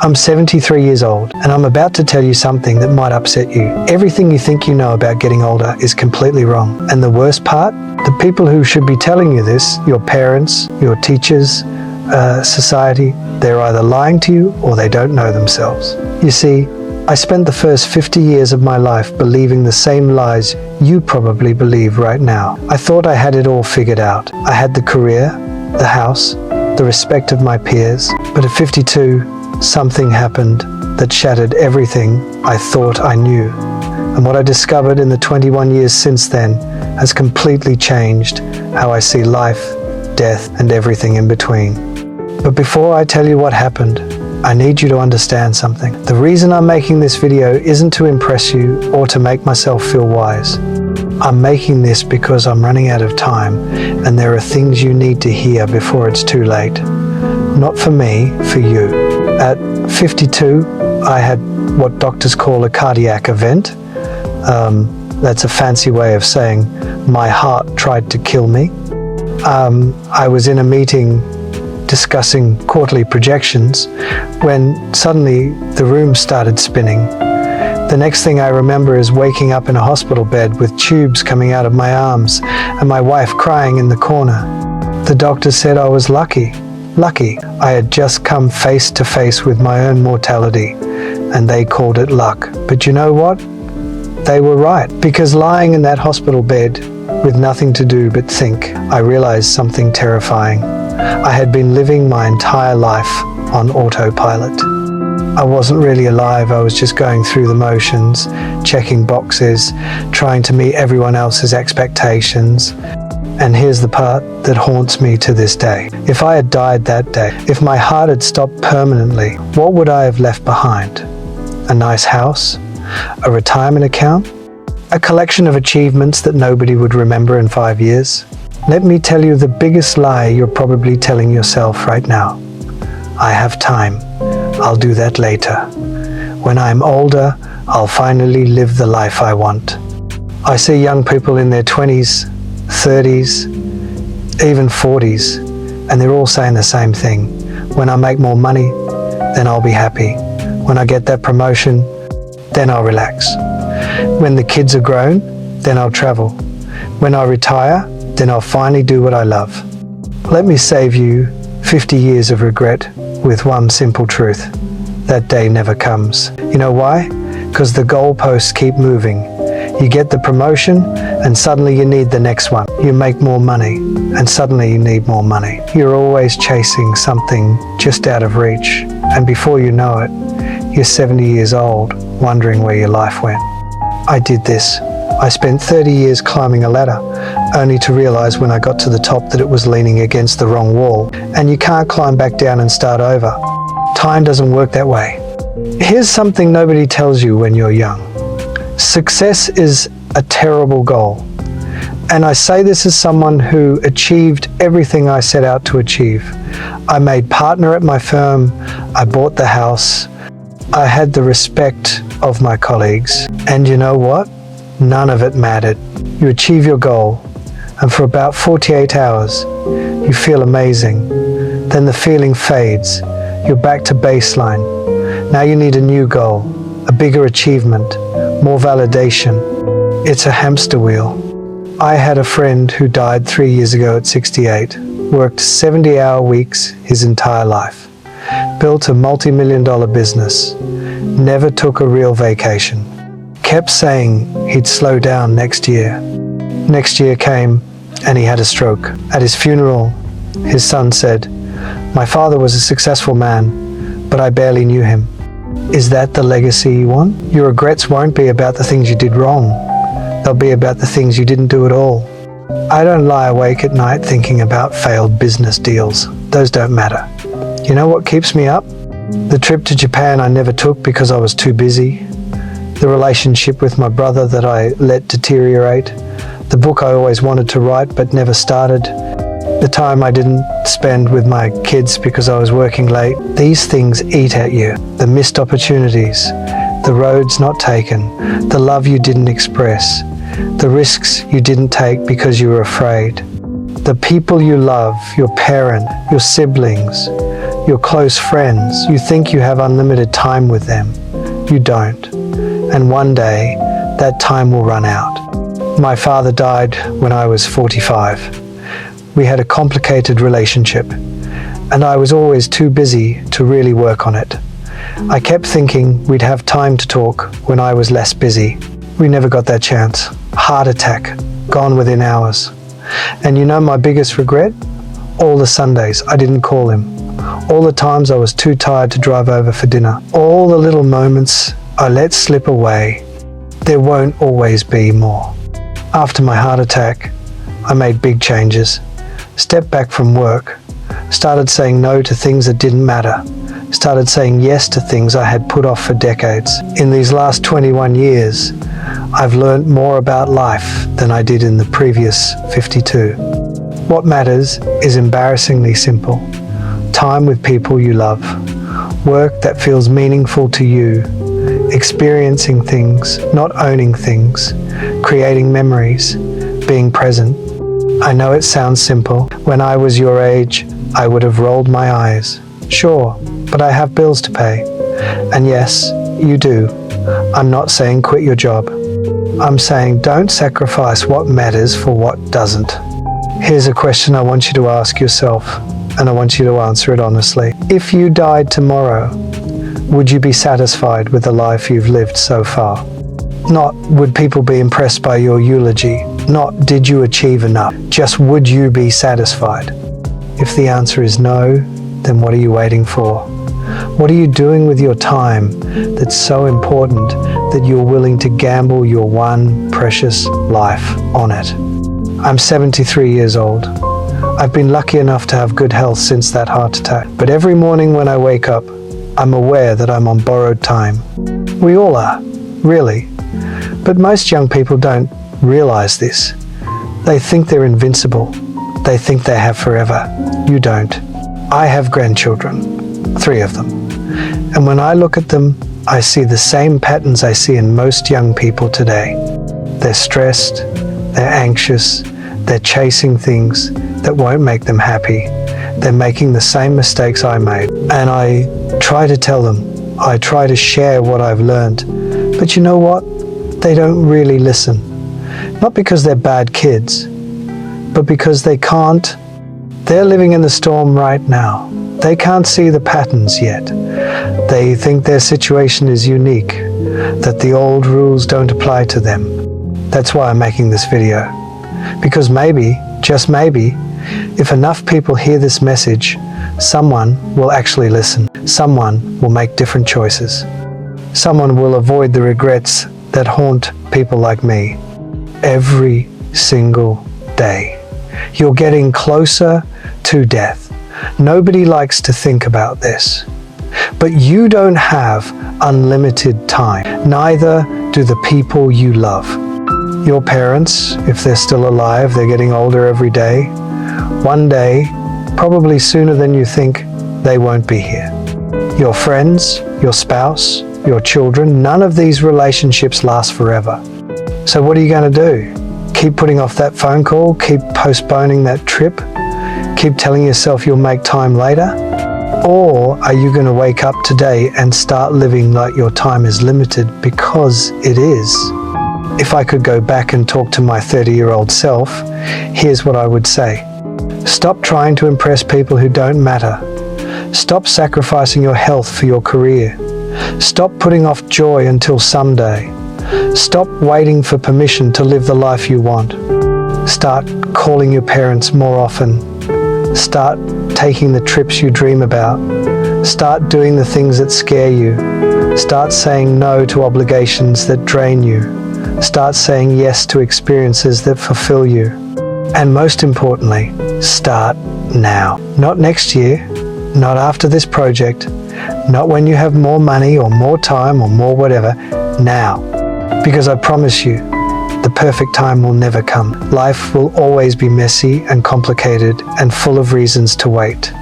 I'm 73 years old, and I'm about to tell you something that might upset you. Everything you think you know about getting older is completely wrong. And the worst part? The people who should be telling you this, your parents, your teachers, society, they're either lying to you or they don't know themselves. You see, I spent the first 50 years of my life believing the same lies you probably believe right now. I thought I had it all figured out. I had the career, the house, the respect of my peers. But at 52, something happened that shattered everything I thought I knew. And what I discovered in the 21 years since then has completely changed how I see life, death, and everything in between. But before I tell you what happened, I need you to understand something. The reason I'm making this video isn't to impress you or to make myself feel wise. I'm making this because I'm running out of time and there are things you need to hear before it's too late. Not for me, for you. At 52, I had what doctors call a cardiac event. That's a fancy way of saying my heart tried to kill me. I was in a meeting discussing quarterly projections when suddenly the room started spinning. The next thing I remember is waking up in a hospital bed with tubes coming out of my arms and my wife crying in the corner. The doctor said I was lucky. I had just come face to face with my own mortality and they called it luck. But you know what? They were right, because lying in that hospital bed with nothing to do but think, I realized something terrifying. I had been living my entire life on autopilot. I wasn't really alive, I was just going through the motions, checking boxes, trying to meet everyone else's expectations. And here's the part that haunts me to this day. If I had died that day, if my heart had stopped permanently, what would I have left behind? A nice house? A retirement account? A collection of achievements that nobody would remember in 5 years? Let me tell you the biggest lie you're probably telling yourself right now. I have time. I'll do that later. When I'm older, I'll finally live the life I want. I see young people in their 20s, 30s, even 40s, and they're all saying the same thing. When I make more money, then I'll be happy. When I get that promotion, then I'll relax. When the kids are grown, then I'll travel. When I retire, then I'll finally do what I love. Let me save you 50 years of regret with one simple truth. That day never comes. You know why? Because the goalposts keep moving. You get the promotion and suddenly you need the next one. You make more money and suddenly you need more money. You're always chasing something just out of reach. And before you know it, you're 70 years old, wondering where your life went. I did this. I spent 30 years climbing a ladder, only to realize when I got to the top that it was leaning against the wrong wall, and you can't climb back down and start over. Time doesn't work that way. Here's something nobody tells you when you're young. Success is a terrible goal. And I say this as someone who achieved everything I set out to achieve. I made partner at my firm, I bought the house, I had the respect of my colleagues, and you know what? None of it mattered. You achieve your goal, and for about 48 hours, you feel amazing. Then the feeling fades. You're back to baseline. Now you need a new goal, a bigger achievement, more validation. It's a hamster wheel. I had a friend who died 3 years ago at 68, worked 70-hour weeks his entire life, built a multi-million-dollar business, never took a real vacation. Kept saying he'd slow down next year. Next year came and he had a stroke. At his funeral, his son said, "My father was a successful man, but I barely knew him." Is that the legacy you want? Your regrets won't be about the things you did wrong. They'll be about the things you didn't do at all. I don't lie awake at night thinking about failed business deals. Those don't matter. You know what keeps me up? The trip to Japan I never took because I was too busy. The relationship with my brother that I let deteriorate. The book I always wanted to write but never started. The time I didn't spend with my kids because I was working late. These things eat at you. The missed opportunities, the roads not taken, the love you didn't express, the risks you didn't take because you were afraid. The people you love, your parent, your siblings, your close friends. You think you have unlimited time with them. You don't. And one day, that time will run out. My father died when I was 45. We had a complicated relationship, and I was always too busy to really work on it. I kept thinking we'd have time to talk when I was less busy. We never got that chance. Heart attack, gone within hours. And you know my biggest regret? All the Sundays I didn't call him. All the times I was too tired to drive over for dinner. All the little moments I let slip away. There won't always be more. After my heart attack, I made big changes. Stepped back from work. Started saying no to things that didn't matter. Started saying yes to things I had put off for decades. In these last 21 years, I've learned more about life than I did in the previous 52. What matters is embarrassingly simple. Time with people you love. Work that feels meaningful to you. Experiencing things, not owning things. Creating memories. Being present. I know it sounds simple. When I was your age, I would have rolled my eyes. Sure, but I have bills to pay. And yes, you do. I'm not saying quit your job. I'm saying don't sacrifice what matters for what doesn't. Here's a question I want you to ask yourself, and I want you to answer it honestly. If you died tomorrow, would you be satisfied with the life you've lived so far? Not would people be impressed by your eulogy, not did you achieve enough, just would you be satisfied? If the answer is no, then what are you waiting for? What are you doing with your time that's so important that you're willing to gamble your one precious life on it? I'm 73 years old. I've been lucky enough to have good health since that heart attack. But every morning when I wake up, I'm aware that I'm on borrowed time. We all are, really. But most young people don't realize this. They think they're invincible. They think they have forever. You don't. I have grandchildren, 3 of them. And when I look at them, I see the same patterns I see in most young people today. They're stressed, they're anxious, they're chasing things that won't make them happy. They're making the same mistakes I made. And I try to tell them, I try to share what I've learned. But you know what? They don't really listen. Not because they're bad kids, but because they can't. They're living in the storm right now. They can't see the patterns yet. They think their situation is unique, that the old rules don't apply to them. That's why I'm making this video. Because maybe, just maybe, if enough people hear this message, someone will actually listen. Someone will make different choices. Someone will avoid the regrets that haunt people like me every single day. You're getting closer to death. Nobody likes to think about this. But you don't have unlimited time. Neither do the people you love. Your parents, if they're still alive, they're getting older every day. One day, probably sooner than you think, they won't be here. Your friends, your spouse, your children, none of these relationships last forever. So what are you going to do? Keep putting off that phone call? Keep postponing that trip? Keep telling yourself you'll make time later? Or are you going to wake up today and start living like your time is limited because it is? If I could go back and talk to my 30-year-old self, here's what I would say. Stop trying to impress people who don't matter. Stop sacrificing your health for your career. Stop putting off joy until someday. Stop waiting for permission to live the life you want. Start calling your parents more often. Start taking the trips you dream about. Start doing the things that scare you. Start saying no to obligations that drain you. Start saying yes to experiences that fulfill you. And most importantly, start now. Not next year, not after this project, not when you have more money or more time or more whatever, now. Because I promise you, the perfect time will never come. Life will always be messy and complicated and full of reasons to wait.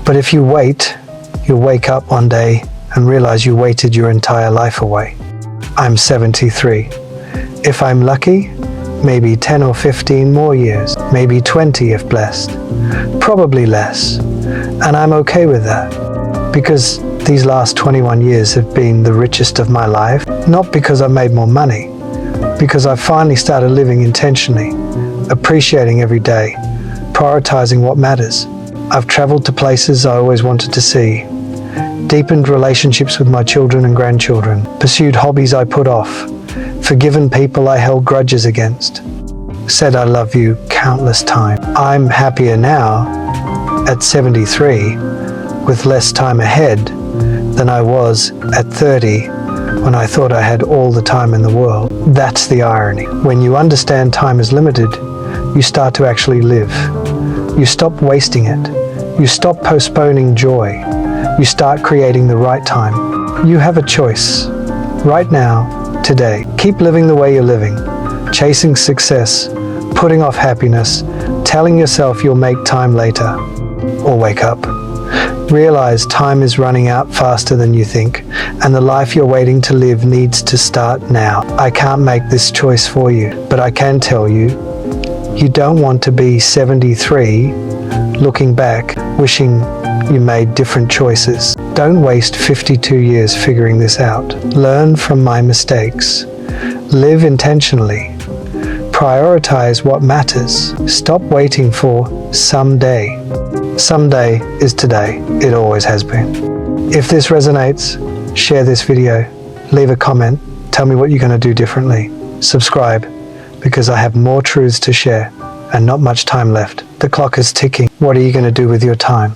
But if you wait, you'll wake up one day and realize you waited your entire life away. I'm 73. If I'm lucky, maybe 10 or 15 more years, maybe 20 if blessed, probably less. And I'm okay with that, because these last 21 years have been the richest of my life, not because I made more money, because I finally started living intentionally, appreciating every day, prioritizing what matters. I've traveled to places I always wanted to see, deepened relationships with my children and grandchildren, pursued hobbies I put off, forgiven people I held grudges against, said I love you countless times. I'm happier now at 73 with less time ahead than I was at 30 when I thought I had all the time in the world. That's the irony. When you understand time is limited, you start to actually live. You stop wasting it. You stop postponing joy. You start creating the right time. You have a choice. Right now, today. Keep living the way you're living. Chasing success, putting off happiness, telling yourself you'll make time later. Or wake up. Realize time is running out faster than you think, and the life you're waiting to live needs to start now. I can't make this choice for you, but I can tell you, you don't want to be 73, looking back, wishing you made different choices. Don't waste 52 years figuring this out. Learn from my mistakes. Live intentionally. Prioritize what matters. Stop waiting for someday. Someday is today. It always has been. If this resonates, share this video, leave a comment, tell me what you're going to do differently. Subscribe, because I have more truths to share and not much time left. The clock is ticking. What are you going to do with your time?